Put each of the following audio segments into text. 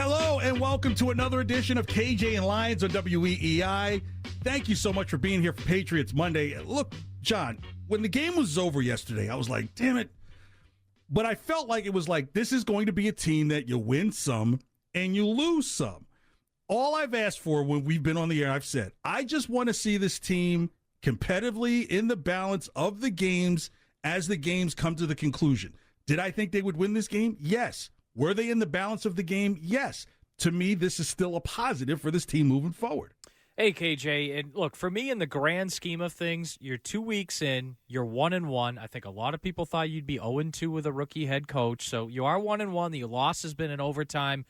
Hello and welcome to another edition of KJ and Lyons on WEEI. Thank you so much for being here for Patriots Monday. Look, John, when the game was over yesterday, I was like, damn it. But I felt like it was like, this is going to be a team that you win some and you lose some. All I've asked for when we've been on the air, I've said, I just want to see this team competitively in the balance of the games as the games come to the conclusion. Did I think they would win this game? Yes. Were they in the balance of the game? Yes. To me, this is still a positive for this team moving forward. Hey, KJ, and look, for me, in the grand scheme of things, you're 2 weeks in, you're 1-1. I think a lot of people thought you'd be 0-2 with a rookie head coach, so you are 1-1. The loss has been in overtime.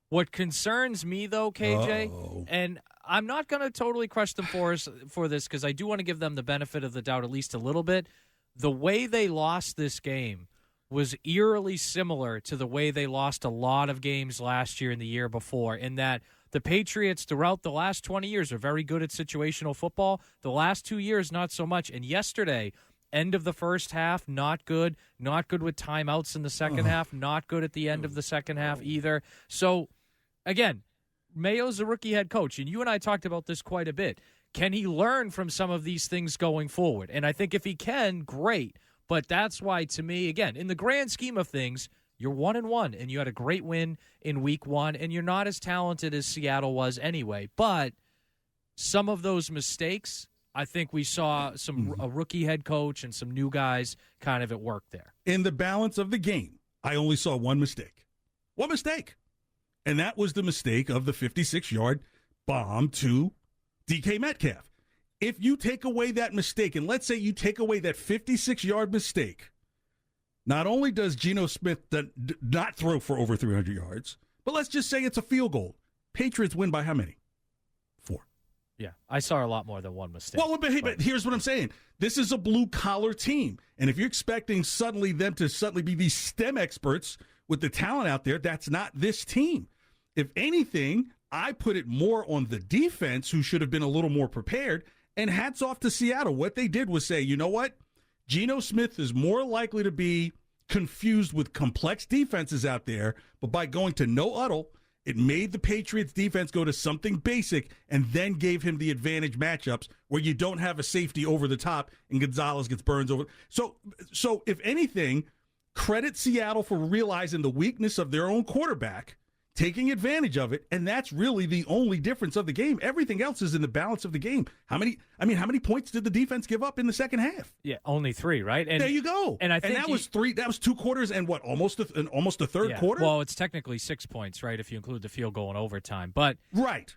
What concerns me, though, KJ, and I'm not going to totally crush them for this because I do want to give them the benefit of the doubt at least a little bit. The way they lost this game was eerily similar to the way they lost a lot of games last year and the year before, in that the Patriots throughout the last 20 years are very good at situational football. The last 2 years, not so much. And yesterday, end of the first half, not good. Not good with timeouts in the second half. Not good at the end of the second half either. So, again, Mayo's a rookie head coach, and you and I talked about this quite a bit. Can he learn from some of these things going forward? And I think if he can, great. But that's why, to me, again, in the grand scheme of things, you're 1-1, and you had a great win in week one, and you're not as talented as Seattle was anyway. But some of those mistakes, I think we saw a rookie head coach and some new guys kind of at work there. In the balance of the game, I only saw one mistake. One mistake. And that was the mistake of the 56-yard bomb to DK Metcalf. If you take away that mistake, and let's say you take away that 56-yard mistake, not only does Geno Smith not throw for over 300 yards, but let's just say it's a field goal. Patriots win by how many? 4. Yeah, I saw a lot more than one mistake. Well, but here's what I'm saying. This is a blue-collar team, and if you're expecting them to be these STEM experts with the talent out there, that's not this team. If anything, I put it more on the defense, who should have been a little more prepared. And hats off to Seattle. What they did was say, you know what? Geno Smith is more likely to be confused with complex defenses out there, but by going to no huddle, it made the Patriots defense go to something basic and then gave him the advantage matchups where you don't have a safety over the top and Gonzalez gets Burns over. So if anything, credit Seattle for realizing the weakness of their own quarterback, taking advantage of it, and that's really the only difference of the game. Everything else is in the balance of the game. How many points did the defense give up in the second half? Yeah, only 3, right? And there you go. And I think that was 3. That was 2 quarters and what? Almost a third quarter. Well, it's technically 6 points, right? If you include the field goal and overtime, but right.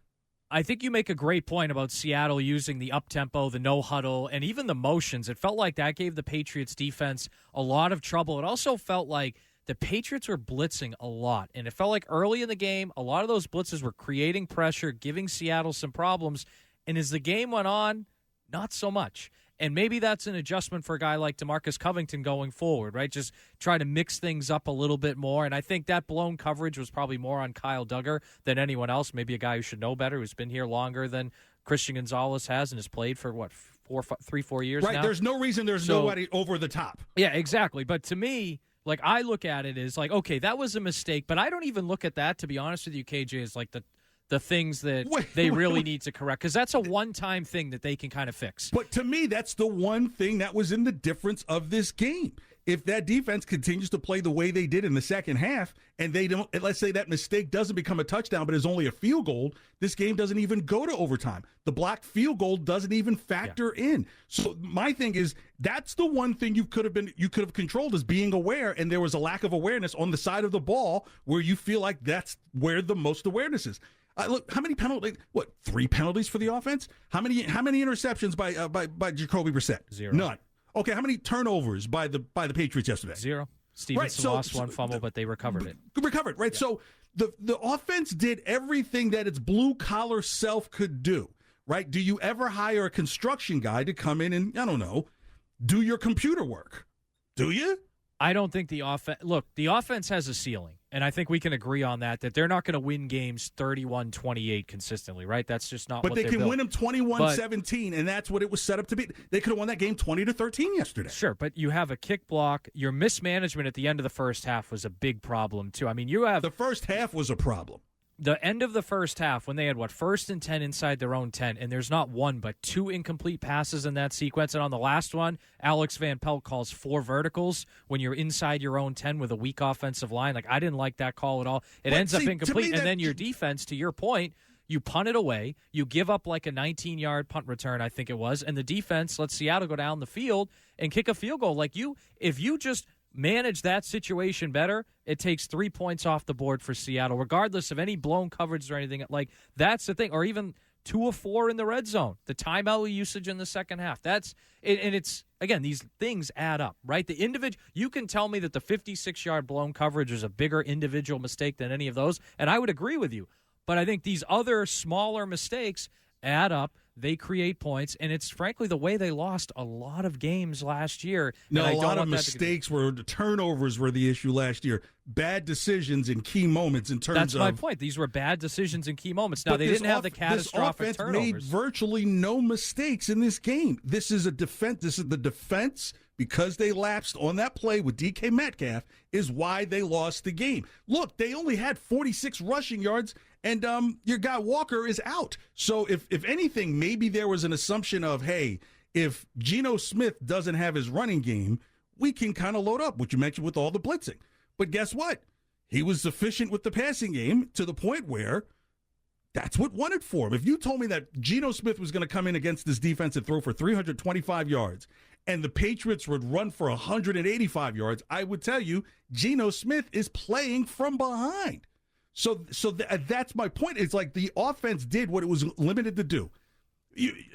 I think you make a great point about Seattle using the up-tempo, the no-huddle, and even the motions. It felt like that gave the Patriots defense a lot of trouble. It also felt like the Patriots were blitzing a lot, and it felt like early in the game, a lot of those blitzes were creating pressure, giving Seattle some problems, and as the game went on, not so much. And maybe that's an adjustment for a guy like DeMarcus Covington going forward, right? Just try to mix things up a little bit more, and I think that blown coverage was probably more on Kyle Duggar than anyone else, maybe a guy who should know better, who's been here longer than Christian Gonzalez has and has played for, 4 years now? Right, there's no reason there's nobody over the top. Yeah, exactly, but to me, like, I look at it as like, okay, that was a mistake, but I don't even look at that, to be honest with you, KJ, as like the things that they really need to correct, because that's a one-time thing that they can kind of fix. But to me, that's the one thing that was in the difference of this game. If that defense continues to play the way they did in the second half, and they don't, let's say that mistake doesn't become a touchdown, but is only a field goal, this game doesn't even go to overtime. The blocked field goal doesn't even factor in. So my thing is, that's the one thing you could have controlled, is being aware, and there was a lack of awareness on the side of the ball where you feel like that's where the most awareness is. Look, how many penalties? 3 penalties for the offense? How many interceptions by Jacoby Brissett? 0. None. Okay, how many turnovers by the Patriots yesterday? 0. Stevenson lost one fumble, but they recovered it. Recovered, right? Yeah. So the offense did everything that its blue-collar self could do, right? Do you ever hire a construction guy to come in and, I don't know, do your computer work? Do you? I don't think the offense – look, the offense has a ceiling, and I think we can agree on that they're not going to win games 31-28 consistently, right? That's just not what they're built. But they can win them 21-17, and that's what it was set up to be. They could have won that game 20-13 yesterday. Sure, but you have a kick block. Your mismanagement at the end of the first half was a big problem, too. I mean, you have – the first half was a problem. the end of the first half when they had, 1st and 10 inside their own 10, and there's not one but 2 incomplete passes in that sequence. And on the last one, Alex Van Pelt calls 4 verticals when you're inside your own 10 with a weak offensive line. Like, I didn't like that call at all. It ends up incomplete. And then your defense, to your point, you punt it away. You give up like a 19-yard punt return, I think it was, and the defense lets Seattle go down the field and kick a field goal. Like, if you just manage that situation better, it takes 3 points off the board for Seattle, regardless of any blown coverage or anything. Like, that's the thing. Or even 2 of 4 in the red zone. The timeout usage in the second half. That's it, and it's, again, these things add up, right? The individual, you can tell me that the 56-yard blown coverage is a bigger individual mistake than any of those, and I would agree with you. But I think these other smaller mistakes add up. They create points, and it's frankly the way they lost a lot of games last year. No, a lot of mistakes were the turnovers were the issue last year. Bad decisions in key moments in terms of. That's my point. These were bad decisions in key moments. Now, they didn't have the catastrophic this offense turnovers. Made virtually no mistakes in this game. This is a defense. This is the defense, because they lapsed on that play with DK Metcalf, is why they lost the game. Look, they only had 46 rushing yards, and your guy Walker is out. So if anything, maybe there was an assumption of, hey, if Geno Smith doesn't have his running game, we can kind of load up, which you mentioned with all the blitzing. But guess what? He was sufficient with the passing game to the point where that's what won it for him. If you told me that Geno Smith was going to come in against this defense and throw for 325 yards and the Patriots would run for 185 yards, I would tell you Geno Smith is playing from behind. So that's my point. It's like the offense did what it was limited to do.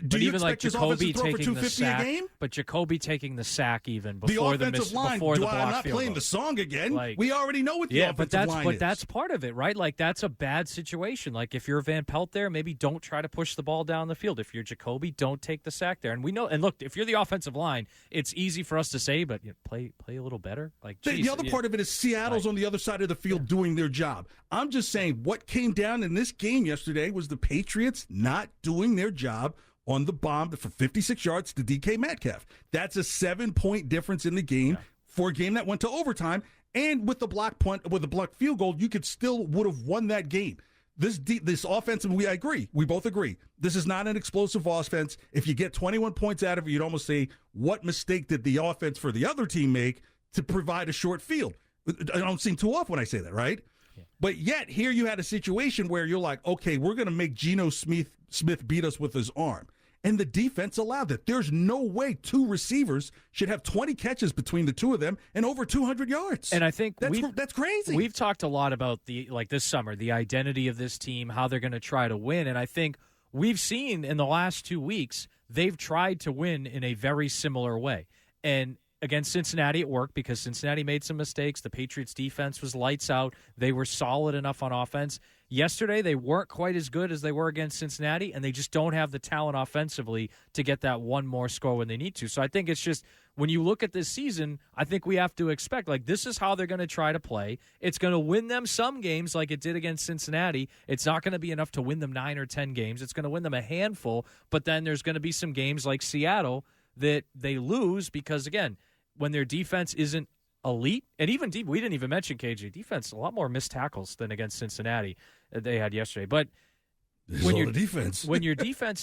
Do you expect his offense to throw for 250 a game? But Jacoby taking the sack even before the offensive line. Before the block I'm not field playing goal. the song again. Like, we already know what the offensive line is. But that's part of it, right? Like, that's a bad situation. Like, if you're Van Pelt there, maybe don't try to push the ball down the field. If you're Jacoby, don't take the sack there. And we know. And look, if you're the offensive line, it's easy for us to say, but play a little better. Like, the other part of it is Seattle's on the other side of the field doing their job. I'm just saying what came down in this game yesterday was the Patriots not doing their job on the bomb for 56 yards to DK Metcalf. That's a 7-point difference in the game for a game that went to overtime. And with the block punt, with the block field goal, you could still would have won that game. This offense, and I agree. We both agree. This is not an explosive offense. If you get 21 points out of it, you'd almost say, what mistake did the offense for the other team make to provide a short field? I don't seem too off when I say that, right? Yeah. But yet, here you had a situation where you're like, okay, we're going to make Geno Smith beat us with his arm. And the defense allowed that. There's no way 2 receivers should have 20 catches between the 2 of them and over 200 yards. And I think that's crazy. We've talked a lot about this summer, the identity of this team, how they're going to try to win. And I think we've seen in the last 2 weeks, they've tried to win in a very similar way. And against Cincinnati, it worked because Cincinnati made some mistakes. The Patriots' defense was lights out. They were solid enough on offense. Yesterday, they weren't quite as good as they were against Cincinnati, and they just don't have the talent offensively to get that one more score when they need to. So I think it's just, when you look at this season, I think we have to expect, like, this is how they're going to try to play. It's going to win them some games like it did against Cincinnati. It's not going to be enough to win them 9 or 10 games. It's going to win them a handful, but then there's going to be some games like Seattle that they lose because, again, when their defense isn't elite, and even deep, we didn't even mention KJ defense, a lot more missed tackles than against Cincinnati they had yesterday. But when your defense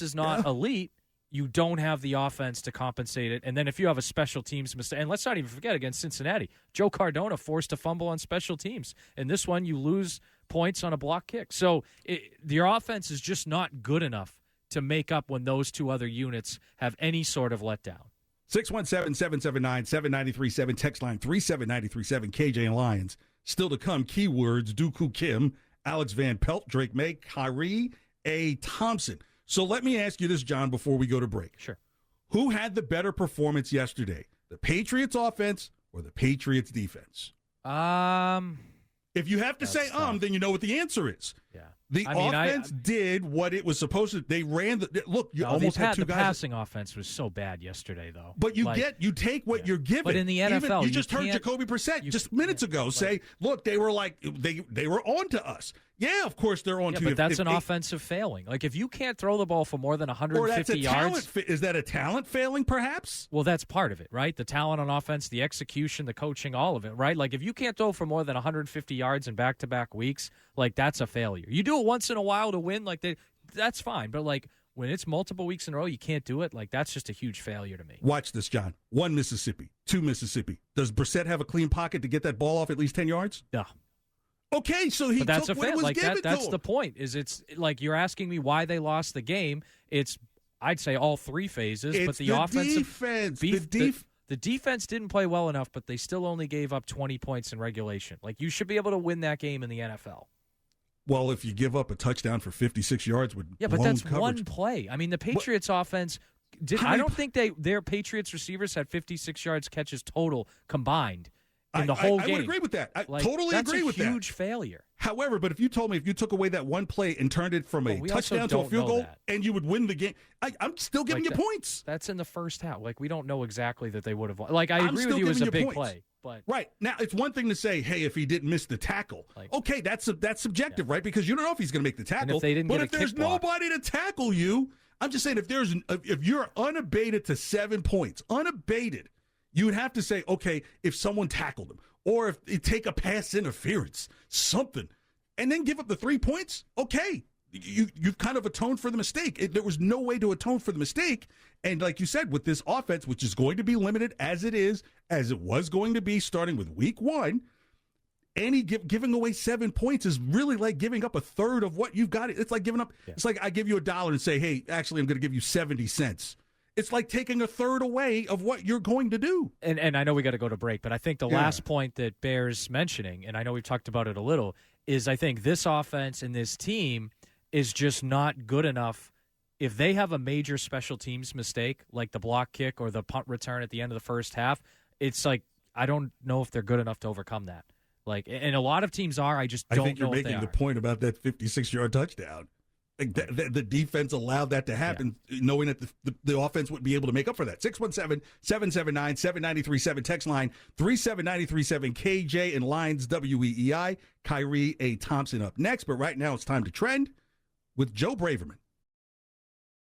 is not elite, you don't have the offense to compensate it. And then if you have a special teams mistake, and let's not even forget against Cincinnati, Joe Cardona forced a fumble on special teams. And this one, you lose points on a block kick. So your offense is just not good enough to make up when those 2 other units have any sort of letdown. 617-779-7937, text line 37937, KJ and Lyons. Still to come, keywords, Dooku Kim, Alex Van Pelt, Drake May, Kyrie A. Thompson. So let me ask you this, John, before we go to break. Sure. Who had the better performance yesterday, the Patriots offense or the Patriots defense? If you have to say then you know what the answer is. Yeah. The offense did what it was supposed to. They ran the look. You almost had two the guys. passing offense was so bad yesterday, though. But you take what you're given. But in the NFL, you just heard Jacoby Brissett just minutes ago say, "Look, they were like they were on to us." Yeah, of course they're on to you. But that's an offensive failing. Like if you can't throw the ball for more than 150 yards, is that a talent failing? Perhaps. Well, that's part of it, right? The talent on offense, the execution, the coaching, all of it, right? Like if you can't throw for more than 150 yards in back-to-back weeks, like that's a failure. You do it once in a while to win, like that's fine. But like when it's multiple weeks in a row, you can't do it. Like that's just a huge failure to me. Watch this, John. 1 Mississippi, 2 Mississippi. Does Brissett have a clean pocket to get that ball off at least 10 yards? No. Okay, so he that's took a what was like given to that's him. the point. Is it's like you're asking me why they lost the game. It's I'd say all three phases, it's but the offensive defense. The defense didn't play well enough, but they still only gave up 20 points in regulation. Like you should be able to win that game in the NFL. Well, if you give up a touchdown for 56 yards with but that's coverage. one play. I mean, the Patriots offense. I don't think their Patriots receivers had 56 yards catches total combined. In the whole game. I would agree with that. I totally agree with that. That's a huge failure. However, but if you told me if you took away that one play and turned it from a touchdown to a field goal and you would win the game, I'm still giving you points. That's in the first half. Like, we don't know exactly that they would have won. Like, I agree with you, it was a big play. But right. Now, it's one thing to say, hey, if he didn't miss the tackle. Okay, that's subjective, right? Because you don't know if he's going to make the tackle. But if there's nobody to tackle you, I'm just saying if you're unabated to 7 points, unabated, you would have to say, okay, if someone tackled him or if they take a pass interference, something, and then give up the 3 points, okay, you've kind of atoned for the mistake. There was no way to atone for the mistake. And like you said, with this offense, which is going to be limited as it was going to be starting with week 1, giving away 7 points is really like giving up a third of what you've got. It's like giving up. Yeah. It's like I give you $1 and say, hey, actually, I'm going to give you 70 cents. It's like taking a third away of what you're going to do. And I know we got to go to break, but I think the last point that bears mentioning, and I know we've talked about it a little, is I think this offense and this team is just not good enough. If they have a major special teams mistake, like the block kick or the punt return at the end of the first half, it's like I don't know if they're good enough to overcome that. Like, and a lot of teams are. I just don't know. I think you're making the point about that 56-yard touchdown. Like the defense allowed that to happen, knowing that the offense wouldn't be able to make up for that. 617-779-7937, text line 37937, KJ and Lyons, WEEI. Kyrie A. Thompson up next. But right now it's time to trend with Joe Braverman.